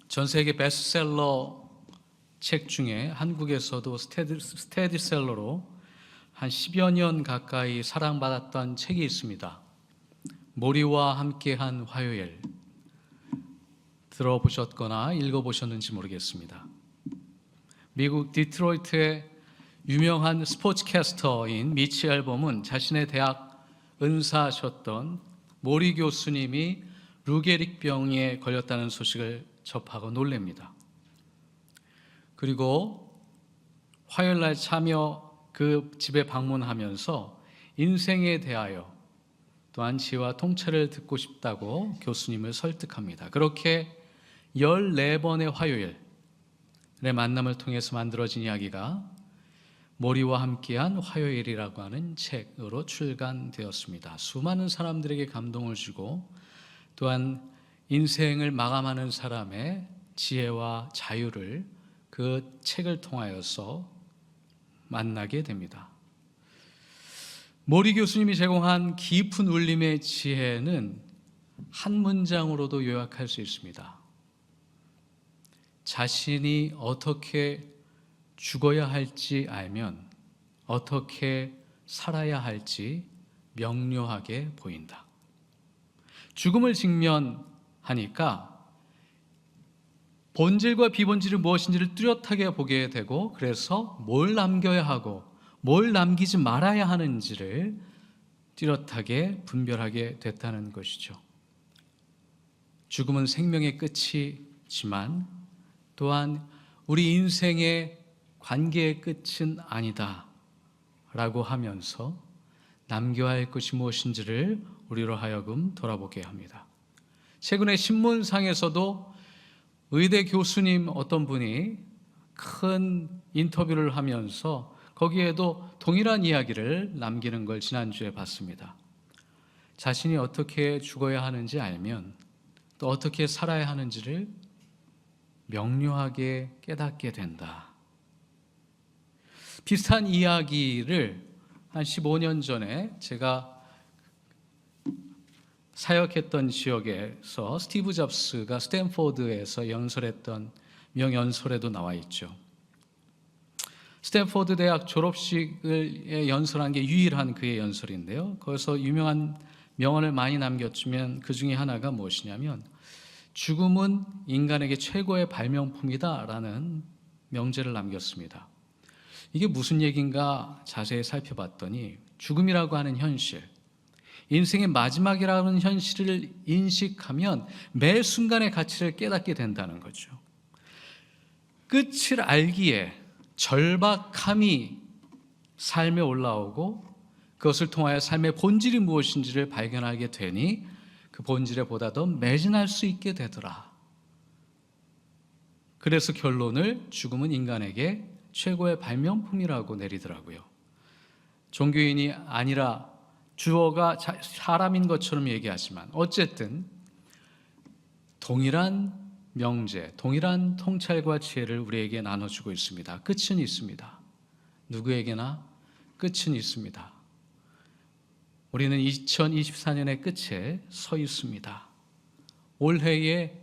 전 세계 베스트셀러 책 중에 한국에서도 스테디셀러로 한 10여 년 가까이 사랑받았던 책이 있습니다. 모리와 함께한 화요일. 들어보셨거나 읽어보셨는지 모르겠습니다. 미국 디트로이트의 유명한 스포츠캐스터인 미치 앨범은 자신의 대학 은사하셨던 모리 교수님이 루게릭병에 걸렸다는 소식을 접하고 놀랍니다. 그리고 화요일날 참여 그 집에 방문하면서 인생에 대하여 또한 지혜와 통찰을 듣고 싶다고 교수님을 설득합니다. 그렇게 14번의 화요일의 만남을 통해서 만들어진 이야기가 모리와 함께한 화요일이라고 하는 책으로 출간되었습니다. 수많은 사람들에게 감동을 주고 또한 인생을 마감하는 사람의 지혜와 자유를 그 책을 통하여서 만나게 됩니다. 모리 교수님이 제공한 깊은 울림의 지혜는 한 문장으로도 요약할 수 있습니다. 자신이 어떻게 죽어야 할지 알면 어떻게 살아야 할지 명료하게 보인다. 죽음을 직면하니까 본질과 비본질이 무엇인지를 뚜렷하게 보게 되고, 그래서 뭘 남겨야 하고 뭘 남기지 말아야 하는지를 뚜렷하게 분별하게 됐다는 것이죠. 죽음은 생명의 끝이지만 또한 우리 인생의 관계의 끝은 아니다 라고 하면서 남겨야 할 것이 무엇인지를 우리로 하여금 돌아보게 합니다. 최근에 신문상에서도 의대 교수님 어떤 분이 큰 인터뷰를 하면서 거기에도 동일한 이야기를 남기는 걸 지난주에 봤습니다. 자신이 어떻게 죽어야 하는지 알면 또 어떻게 살아야 하는지를 명료하게 깨닫게 된다. 비슷한 이야기를 한 15년 전에 제가 사역했던 지역에서 스티브 잡스가 스탠포드에서 연설했던 명연설에도 나와 있죠. 스탠포드 대학 졸업식을 연설한 게 유일한 그의 연설인데요. 거기서 유명한 명언을 많이 남겼지만 그 중에 하나가 무엇이냐면 죽음은 인간에게 최고의 발명품이다 라는 명제를 남겼습니다. 이게 무슨 얘기인가 자세히 살펴봤더니 죽음이라고 하는 현실, 인생의 마지막이라는 현실을 인식하면 매 순간의 가치를 깨닫게 된다는 거죠. 끝을 알기에 절박함이 삶에 올라오고 그것을 통하여 삶의 본질이 무엇인지를 발견하게 되니 그 본질에 보다 더 매진할 수 있게 되더라. 그래서 결론을 죽음은 인간에게 최고의 발명품이라고 내리더라고요. 종교인이 아니라 주어가 사람인 것처럼 얘기하지만 어쨌든 동일한 명제, 동일한 통찰과 지혜를 우리에게 나눠주고 있습니다. 끝은 있습니다. 누구에게나 끝은 있습니다. 우리는 2024년의 끝에 서 있습니다. 올해에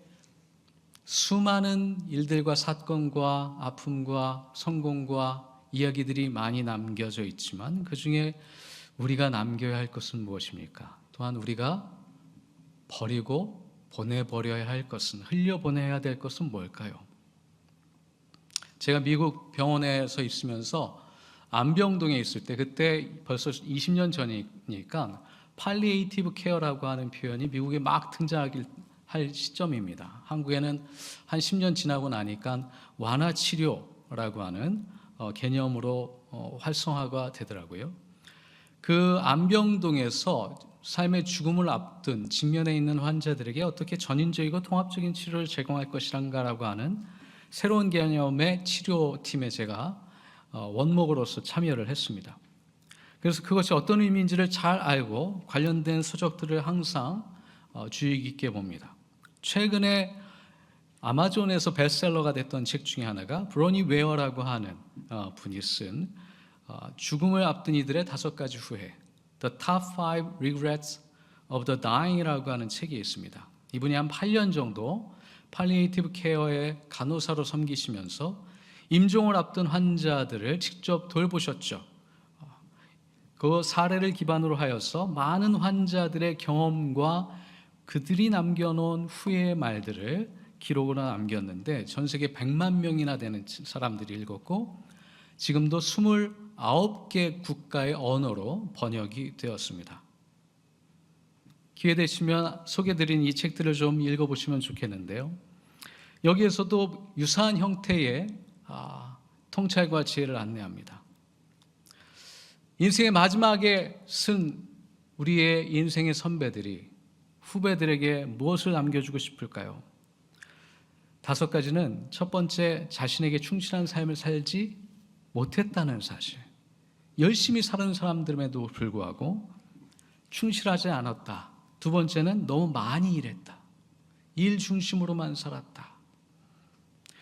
수많은 일들과 사건과 아픔과 성공과 이야기들이 많이 남겨져 있지만 그 중에 우리가 남겨야 할 것은 무엇입니까? 또한 우리가 버리고 보내버려야 할 것은, 흘려보내야 될 것은 뭘까요? 제가 미국 병원에서 있으면서 안병동에 있을 때, 그때 벌써 20년 전이니까 팔리에이티브 케어라고 하는 표현이 미국에 막 등장하길 할 시점입니다. 한국에는 한 10년 지나고 나니까 완화치료라고 하는 개념으로 활성화가 되더라고요. 그 안병동에서 삶의 죽음을 앞둔 직면에 있는 환자들에게 어떻게 전인적이고 통합적인 치료를 제공할 것인가라고 하는 새로운 개념의 치료팀에 제가 원목으로서 참여를 했습니다. 그래서 그것이 어떤 의미인지를 잘 알고 관련된 서적들을 항상 주의 깊게 봅니다. 최근에 아마존에서 베스트셀러가 됐던 책 중에 하나가 브로니 웨어라고 하는 분이 쓴 죽음을 앞둔 이들의 5가지 후회, The Top 5 Regrets of the Dying이라고 하는 책이 있습니다. 이분이 한 8년 정도 팔리에이티브 케어의 간호사로 섬기시면서 임종을 앞둔 환자들을 직접 돌보셨죠. 그 사례를 기반으로 하여서 많은 환자들의 경험과 그들이 남겨놓은 후회의 말들을 기록으로 남겼는데 전 세계 100만 명이나 되는 사람들이 읽었고 지금도 29개 국가의 언어로 번역이 되었습니다. 기회 되시면 소개드린 이 책들을 좀 읽어보시면 좋겠는데요. 여기에서도 유사한 형태의 통찰과 지혜를 안내합니다. 인생의 마지막에 쓴 우리의 인생의 선배들이 후배들에게 무엇을 남겨주고 싶을까요? 5가지는 첫 번째, 자신에게 충실한 삶을 살지 못했다는 사실. 열심히 사는 사람들에도 불구하고 충실하지 않았다. 두 번째는 너무 많이 일했다. 일 중심으로만 살았다.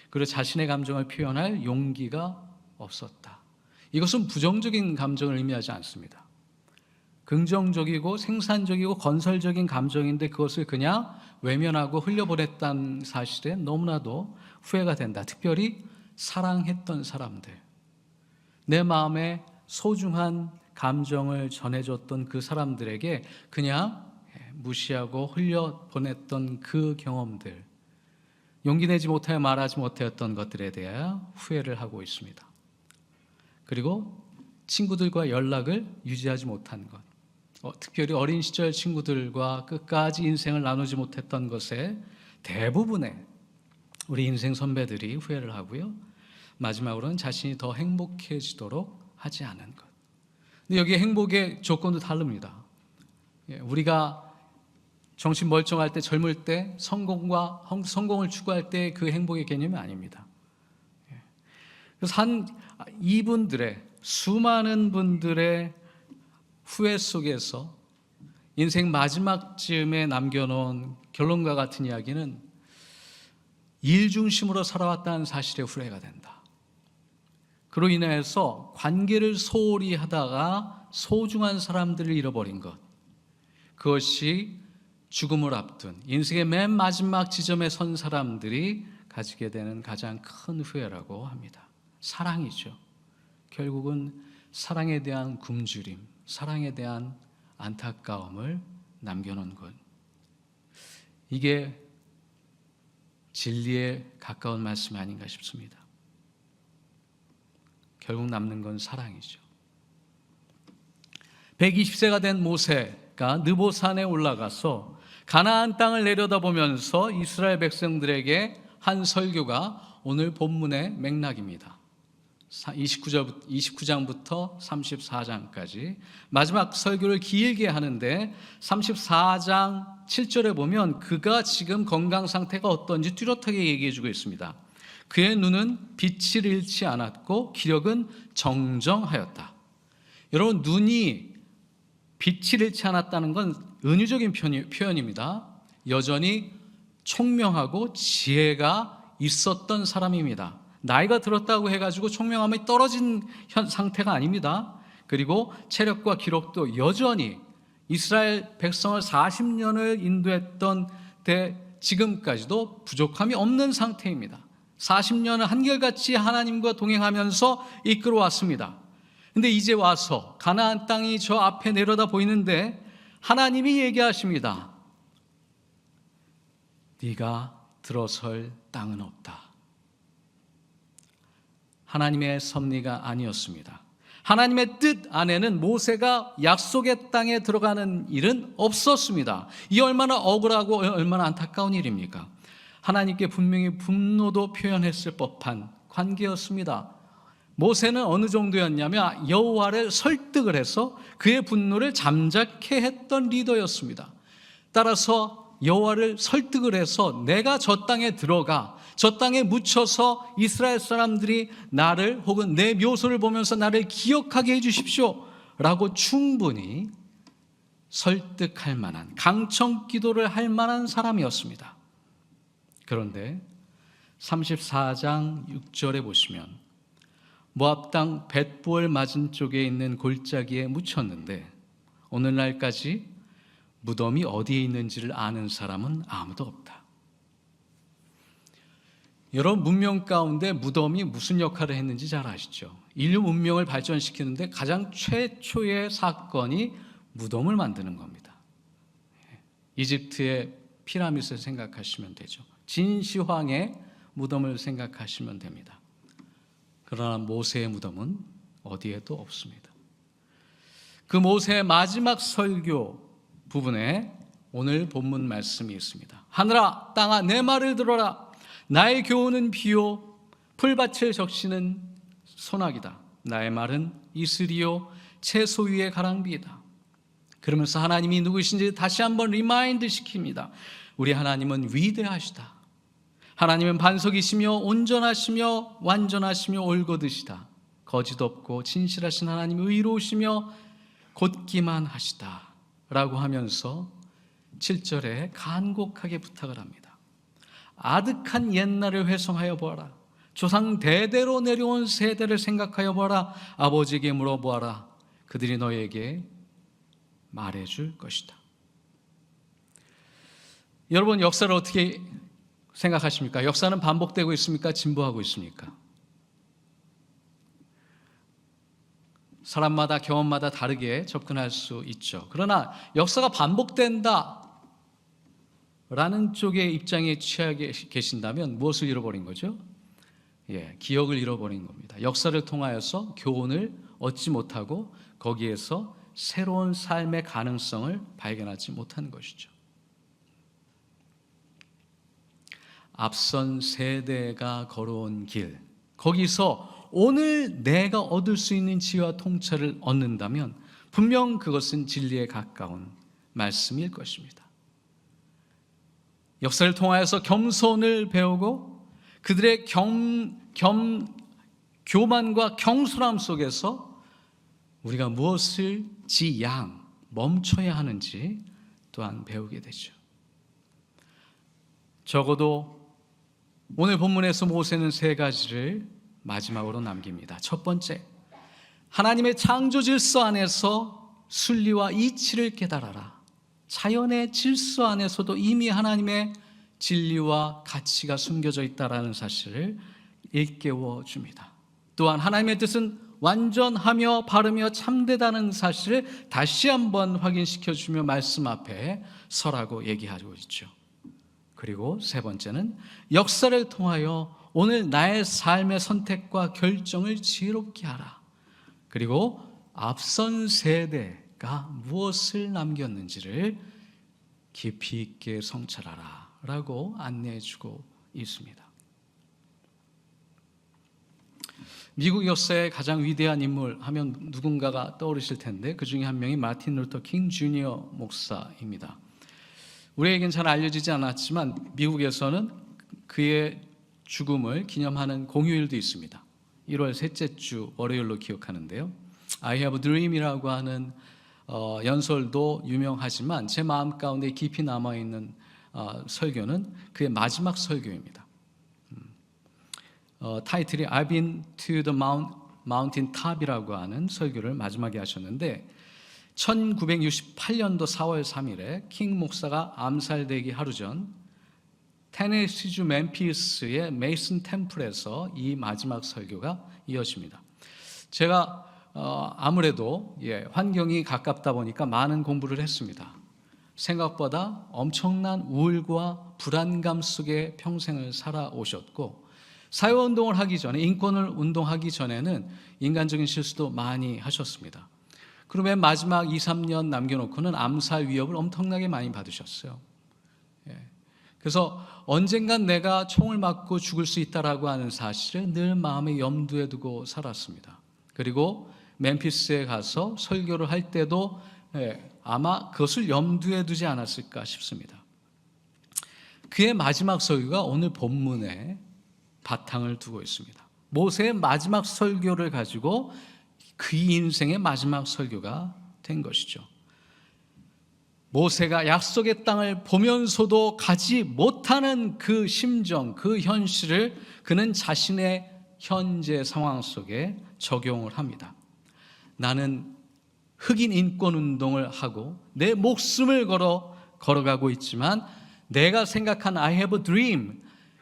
그리고 자신의 감정을 표현할 용기가 없었다. 이것은 부정적인 감정을 의미하지 않습니다. 긍정적이고 생산적이고 건설적인 감정인데 그것을 그냥 외면하고 흘려보냈다는 사실에 너무나도 후회가 된다. 특별히 사랑했던 사람들, 내 마음에 소중한 감정을 전해줬던 그 사람들에게 그냥 무시하고 흘려보냈던 그 경험들, 용기 내지 못하여 말하지 못했던 것들에 대하여 후회를 하고 있습니다. 그리고 친구들과 연락을 유지하지 못한 것, 특별히 어린 시절 친구들과 끝까지 인생을 나누지 못했던 것에 대부분의 우리 인생 선배들이 후회를 하고요. 마지막으로는 자신이 더 행복해지도록 하지 않은 것. 근데 여기 행복의 조건도 다릅니다. 우리가 정신 멀쩡할 때, 젊을 때 성공을 추구할 때 그 행복의 개념이 아닙니다. 그래서 이분들의 수많은 분들의 후회 속에서 인생 마지막 즈음에 남겨놓은 결론과 같은 이야기는 일 중심으로 살아왔다는 사실에 후회가 된다. 그로 인해서 관계를 소홀히 하다가 소중한 사람들을 잃어버린 것, 그것이 죽음을 앞둔 인생의 맨 마지막 지점에 선 사람들이 가지게 되는 가장 큰 후회라고 합니다. 사랑이죠. 결국은 사랑에 대한 굶주림, 사랑에 대한 안타까움을 남겨놓은 것. 이게 진리에 가까운 말씀이 아닌가 싶습니다. 결국 남는 건 사랑이죠. 120세가 된 모세가 느보산에 올라가서 가나안 땅을 내려다보면서 이스라엘 백성들에게 한 설교가 오늘 본문의 맥락입니다. 29장부터 34장까지 마지막 설교를 길게 하는데 34장 7절에 보면 그가 지금 건강 상태가 어떤지 뚜렷하게 얘기해 주고 있습니다. 그의 눈은 빛을 잃지 않았고 기력은 정정하였다. 여러분, 눈이 빛을 잃지 않았다는 건 은유적인 표현입니다. 여전히 총명하고 지혜가 있었던 사람입니다. 나이가 들었다고 해가지고 총명함이 떨어진 상태가 아닙니다. 그리고 체력과 기록도 여전히 이스라엘 백성을 40년을 인도했던 때 지금까지도 부족함이 없는 상태입니다. 40년을 한결같이 하나님과 동행하면서 이끌어왔습니다. 근데 이제 와서 가나안 땅이 저 앞에 내려다 보이는데 하나님이 얘기하십니다. 네가 들어설 땅은 없다. 하나님의 섭리가 아니었습니다. 하나님의 뜻 안에는 모세가 약속의 땅에 들어가는 일은 없었습니다. 이 얼마나 억울하고 얼마나 안타까운 일입니까? 하나님께 분명히 분노도 표현했을 법한 관계였습니다. 모세는 어느 정도였냐면 여호와를 설득을 해서 그의 분노를 잠자케 했던 리더였습니다. 따라서 여호와를 설득을 해서 내가 저 땅에 들어가 저 땅에 묻혀서 이스라엘 사람들이 나를 혹은 내 묘소를 보면서 나를 기억하게 해주십시오 라고 충분히 설득할 만한, 강청 기도를 할 만한 사람이었습니다. 그런데 34장 6절에 보시면 모압 땅 벳보엘 맞은쪽에 있는 골짜기에 묻혔는데 오늘날까지 무덤이 어디에 있는지를 아는 사람은 아무도 없다. 여러분, 문명 가운데 무덤이 무슨 역할을 했는지 잘 아시죠? 인류 문명을 발전시키는데 가장 최초의 사건이 무덤을 만드는 겁니다. 이집트의 피라미드를 생각하시면 되죠. 진시황의 무덤을 생각하시면 됩니다. 그러나 모세의 무덤은 어디에도 없습니다. 그 모세의 마지막 설교 부분에 오늘 본문 말씀이 있습니다. 하늘아 땅아 내 말을 들어라. 나의 교훈은 비요 풀밭을 적시는 소나기다. 나의 말은 이슬이요 채소 위의 가랑비이다. 그러면서 하나님이 누구신지 다시 한번 리마인드 시킵니다. 우리 하나님은 위대하시다. 하나님은 반석이시며 온전하시며 완전하시며 올곧으시다. 거짓 없고 진실하신 하나님, 의로우시며 곧기만 하시다 라고 하면서 7절에 간곡하게 부탁을 합니다. 아득한 옛날을 회상하여 보아라. 조상 대대로 내려온 세대를 생각하여 보아라. 아버지에게 물어보아라. 그들이 너에게 말해줄 것이다. 여러분, 역사를 어떻게 생각하십니까? 역사는 반복되고 있습니까? 진보하고 있습니까? 사람마다 경험마다 다르게 접근할 수 있죠. 그러나 역사가 반복된다 라는 쪽의 입장에 취하게 계신다면 무엇을 잃어버린 거죠? 기억을 잃어버린 겁니다. 역사를 통하여서 교훈을 얻지 못하고 거기에서 새로운 삶의 가능성을 발견하지 못한 것이죠. 앞선 세대가 걸어온 길, 거기서 오늘 내가 얻을 수 있는 지혜와 통찰을 얻는다면 분명 그것은 진리에 가까운 말씀일 것입니다. 역사를 통하여서 겸손을 배우고 그들의 교만과 경솔함 속에서 우리가 무엇을 멈춰야 하는지 또한 배우게 되죠. 적어도 오늘 본문에서 모세는 3가지를 마지막으로 남깁니다. 첫 번째, 하나님의 창조 질서 안에서 순리와 이치를 깨달아라. 자연의 질서 안에서도 이미 하나님의 진리와 가치가 숨겨져 있다는 사실을 일깨워 줍니다. 또한 하나님의 뜻은 완전하며 바르며 참되다는 사실을 다시 한번 확인시켜주며 말씀 앞에 서라고 얘기하고 있죠. 그리고 3번째는 역사를 통하여 오늘 나의 삶의 선택과 결정을 지혜롭게 하라. 그리고 앞선 세대가 무엇을 남겼는지를 깊이 있게 성찰하라 라고 안내해주고 있습니다. 미국 역사의 가장 위대한 인물 하면 누군가가 떠오르실 텐데 그 중에 한 명이 마틴 루터 킹 주니어 목사입니다. 우리에겐 잘 알려지지 않았지만 미국에서는 그의 죽음을 기념하는 공휴일도 있습니다. 1월 셋째 주 월요일로 기억하는데요. I have a dream이라고 하는 연설도 유명하지만 제 마음 가운데 깊이 남아있는 설교는 그의 마지막 설교입니다. 타이틀이 I've been to the mountain top이라고 하는 설교를 마지막에 하셨는데 1968년도 4월 3일에 킹 목사가 암살되기 하루 전 테네시주 멤피스의 메이슨 템플에서 이 마지막 설교가 이어집니다. 제가 아무래도 환경이 가깝다 보니까 많은 공부를 했습니다. 생각보다 엄청난 우울과 불안감 속에 평생을 살아오셨고 사회운동을 하기 전에, 인권을 운동하기 전에는 인간적인 실수도 많이 하셨습니다. 그러면 마지막 2, 3년 남겨놓고는 암살 위협을 엄청나게 많이 받으셨어요. 그래서 언젠간 내가 총을 맞고 죽을 수 있다라고 하는 사실을 늘 마음에 염두에 두고 살았습니다. 그리고 멤피스에 가서 설교를 할 때도 아마 그것을 염두에 두지 않았을까 싶습니다. 그의 마지막 설교가 오늘 본문에 바탕을 두고 있습니다. 모세의 마지막 설교를 가지고 그 인생의 마지막 설교가 된 것이죠. 모세가 약속의 땅을 보면서도 가지 못하는 그 심정, 그 현실을 그는 자신의 현재 상황 속에 적용을 합니다. 나는 흑인 인권 운동을 하고 내 목숨을 걸어가고 있지만 내가 생각한 I have a dream,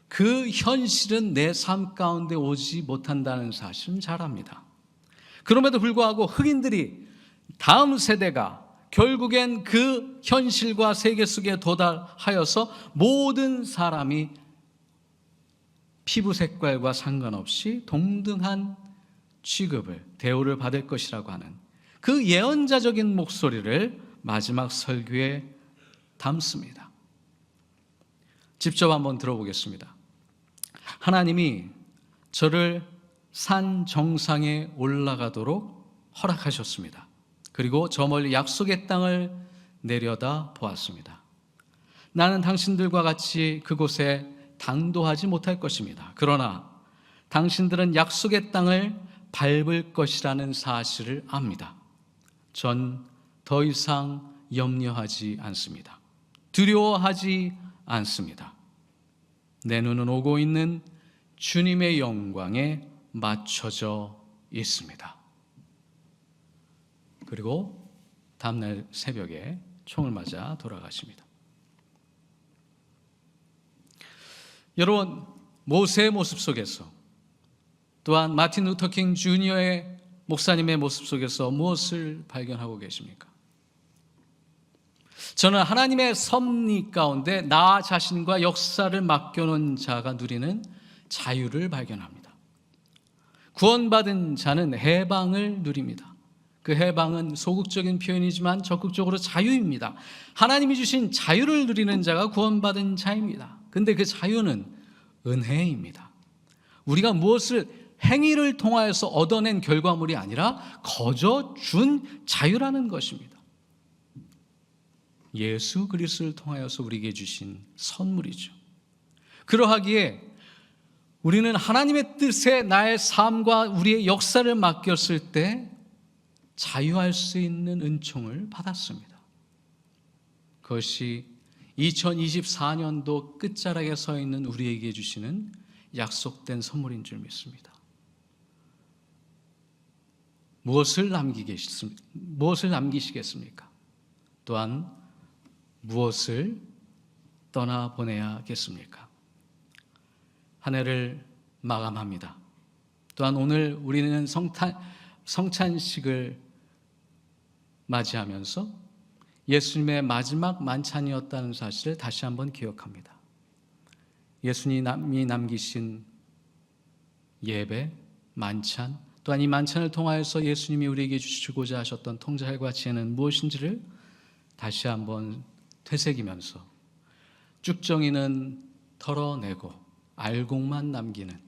그 현실은 내 삶 가운데 오지 못한다는 사실은 잘 압니다. 그럼에도 불구하고 흑인들이 다음 세대가 결국엔 그 현실과 세계 속에 도달하여서 모든 사람이 피부 색깔과 상관없이 동등한 취급을, 대우를 받을 것이라고 하는 그 예언자적인 목소리를 마지막 설교에 담습니다. 직접 한번 들어보겠습니다. 하나님이 저를 산 정상에 올라가도록 허락하셨습니다. 그리고 저 멀리 약속의 땅을 내려다 보았습니다. 나는 당신들과 같이 그곳에 당도하지 못할 것입니다. 그러나 당신들은 약속의 땅을 밟을 것이라는 사실을 압니다. 전 더 이상 염려하지 않습니다. 두려워하지 않습니다. 내 눈은 오고 있는 주님의 영광에 맞춰져 있습니다. 그리고 다음날 새벽에 총을 맞아 돌아가십니다. 여러분, 모세의 모습 속에서 또한 마틴 루터킹 주니어의 목사님의 모습 속에서 무엇을 발견하고 계십니까? 저는 하나님의 섭리 가운데 나 자신과 역사를 맡겨놓은 자가 누리는 자유를 발견합니다. 구원받은 자는 해방을 누립니다. 그 해방은 소극적인 표현이지만 적극적으로 자유입니다. 하나님이 주신 자유를 누리는 자가 구원받은 자입니다. 근데 그 자유는 은혜입니다. 우리가 무엇을 행위를 통하여서 얻어낸 결과물이 아니라 거저 준 자유라는 것입니다. 예수 그리스도를 통하여서 우리에게 주신 선물이죠. 그러하기에 우리는 하나님의 뜻에 나의 삶과 우리의 역사를 맡겼을 때 자유할 수 있는 은총을 받았습니다. 그것이 2024년도 끝자락에 서 있는 우리에게 주시는 약속된 선물인 줄 믿습니다. 무엇을 남기시겠습니까? 또한 무엇을 떠나보내야겠습니까? 한 해를 마감합니다. 또한 오늘 우리는 성찬식을 맞이하면서 예수님의 마지막 만찬이었다는 사실을 다시 한번 기억합니다. 예수님이 남기신 예배, 만찬, 또한 이 만찬을 통하여서 예수님이 우리에게 주시고자 하셨던 통찰과 지혜는 무엇인지를 다시 한번 되새기면서 쭉정이는 털어내고 알곡만 남기는,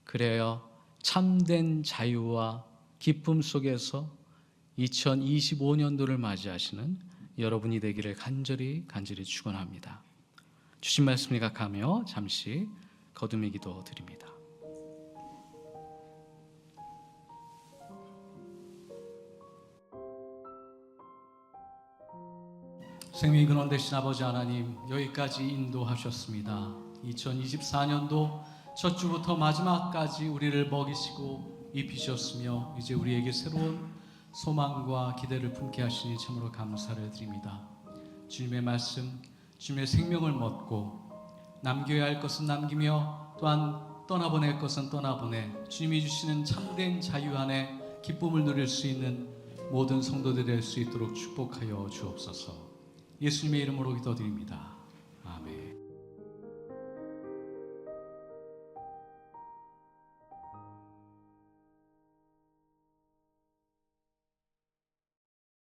그래야 참된 자유와 기쁨 속에서 2025년도를 맞이하시는 여러분이 되기를 간절히 축원합니다. 주신 말씀을 각하며 잠시 거듭의 기도 드립니다. 생명의 근원 되신 아버지 하나님, 여기까지 인도하셨습니다. 2024년도 첫 주부터 마지막까지 우리를 먹이시고 입히셨으며 이제 우리에게 새로운 소망과 기대를 품게 하시니 참으로 감사를 드립니다. 주님의 말씀, 주님의 생명을 먹고 남겨야 할 것은 남기며 또한 떠나보낼 것은 떠나보내 주님이 주시는 참된 자유 안에 기쁨을 누릴 수 있는 모든 성도들이 될 수 있도록 축복하여 주옵소서. 예수님의 이름으로 기도드립니다.